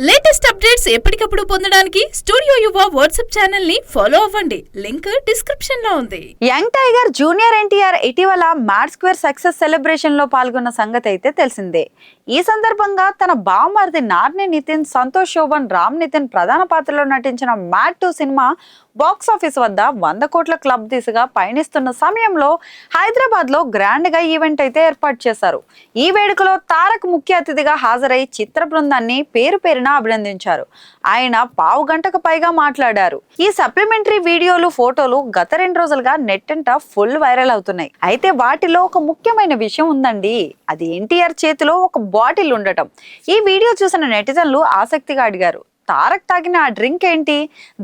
Latest updates ఎప్పటికప్పుడు పొందడానికి studio యువ వాట్సాప్ ఛానల్ ని ఫాలో అవ్వండి. లింక్ డిస్క్రిప్షన్ లో ఉంది. యంగ్ టైగర్ జూనియర్ ఎన్టీఆర్ ఇటీవల మ్యాడ్ స్క్వేర్ సక్సెస్ సెలబ్రేషన్ లో పాల్గొన్న సంగతి అయితే తెలిసిందే. ఈ సందర్భంగా తన బావమరిది నార్ని నితిన్, సంతోష్ శోభన్, రామ్ నితిన్ ప్రధాన పాత్రలో నటించిన మ్యాడ్ 2 సినిమా బాక్స్ ఆఫీస్ వద్ద 100 కోట్ల క్లబ్ దిశగా పయనిస్తున్న సమయంలో హైదరాబాద్ లో గ్రాండ్ గా ఈవెంట్ అయితే ఏర్పాటు చేశారు. ఈ వేడుకలో తారక్ ముఖ్య అతిథిగా హాజరై చిత్ర బృందాన్ని పేరు పేరున అభినందించారు. ఆయన పావు గంటకు పైగా మాట్లాడారు. ఈ సప్లిమెంటరీ వీడియోలు, ఫోటోలు గత 2 రోజులుగా నెట్టంట ఫుల్ వైరల్ అవుతున్నాయి. అయితే వాటిలో ఒక ముఖ్యమైన విషయం ఉందండి. అది ఎన్టీఆర్ చేతిలో ఒక బాటిల్ ఉండటం. ఈ వీడియో చూసిన నెటిజన్లు ఆసక్తిగా అడిగారు, తారక్ తాగిన ఆ డ్రింక్ ఏంటి,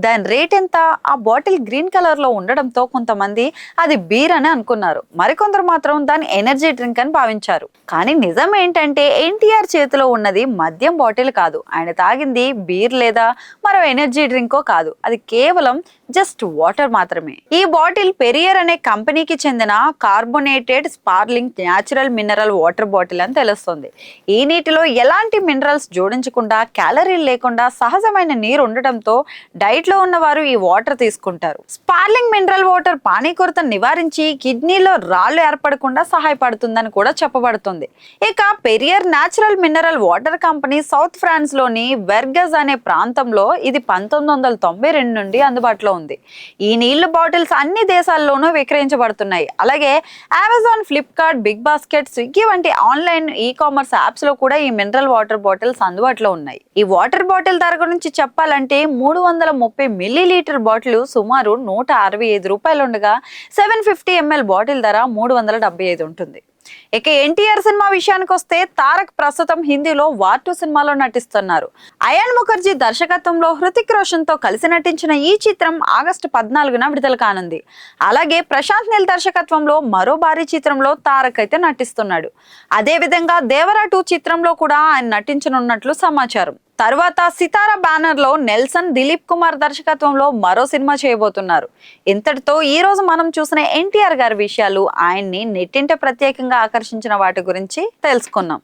దాని రేట్ ఎంత? ఆ బాటిల్ గ్రీన్ కలర్ లో ఉండడంతో కొంతమంది అది బీర్ అని అనుకున్నారు. మరికొందరు మాత్రం దాని ఎనర్జీ డ్రింక్ అని భావించారు. కానీ నిజం ఏంటంటే ఎన్టీఆర్ చేతిలో ఉన్నది మద్యం బాటిల్ కాదు. ఆయన తాగింది బీర్ లేదా మరో ఎనర్జీ డ్రింకో కాదు. అది కేవలం జస్ట్ వాటర్ మాత్రమే. ఈ బాటిల్ పెరియర్ అనే కంపెనీకి చెందిన carbonated sparkling natural mineral water bottle అని తెలుస్తుంది. ఈ నీటిలో ఎలాంటి మినరల్స్ జోడించకుండా, క్యాలరీలు లేకుండా సహజమైన నీరు ఉండటంతో డైట్ లో ఉన్నవారు ఈ వాటర్ తీసుకుంటారు. స్పార్లింగ్ మినరల్ వాటర్ పానీ కొరత నివారించి కిడ్నీలో రాళ్లు ఏర్పడకుండా సహాయపడుతుందని కూడా చెప్పబడుతుంది. ఇక Perrier natural mineral water company south France లోని వెర్గజ్ అనే ప్రాంతంలో ఇది 1992 నుండి అందుబాటులో ఉంది. ఈ నీళ్ల బాటిల్స్ అన్ని దేశాల్లోనూ విక్రయించబడుతున్నాయి. అలాగే Amazon, Flipkart, BigBasket, Swiggy వంటి ఆన్లైన్ ఈ-కామర్స్ యాప్స్ లో కూడా ఈ మినరల్ వాటర్ బాటిల్స్ అందుబాటులో ఉన్నాయి. ఈ వాటర్ బాటిల్ ధర గురించి చెప్పాలంటే 330 మిల్లీలీటర్ బాటిల్ సుమారు 165 రూపాయలు ఉండగా 750 ml బాటిల్ ధర 375 ఉంటుంది. ఇక ఎన్టీఆర్ సినిమా విషయానికి వస్తే తారక్ ప్రస్తుతం హిందీలో వార్ 2 సినిమాలో నటిస్తున్నారు. అయాన్ ముఖర్జీ దర్శకత్వంలో హృతిక్ రోషన్ తో కలిసి నటించిన ఈ చిత్రం ఆగస్టు 14న విడుదల కానుంది. అలాగే ప్రశాంత్ నీల్ దర్శకత్వంలో మరో భారీ చిత్రంలో తారక్ అయితే నటిస్తున్నాడు. అదే విధంగా దేవరా 2 చిత్రంలో కూడా ఆయన నటించనున్నట్లు సమాచారం. తర్వాత సితారా బ్యానర్ లో నెల్సన్, దిలీప్ కుమార్ దర్శకత్వంలో మరో సినిమా చేయబోతున్నారు. ఇంతటితో ఈ రోజు మనం చూసిన ఎన్టీఆర్ గారి విషయాలు, ఆయన్ని నెట్టింట ప్రత్యేకంగా ఆకర్షించిన వాటి గురించి తెలుసుకున్నాం.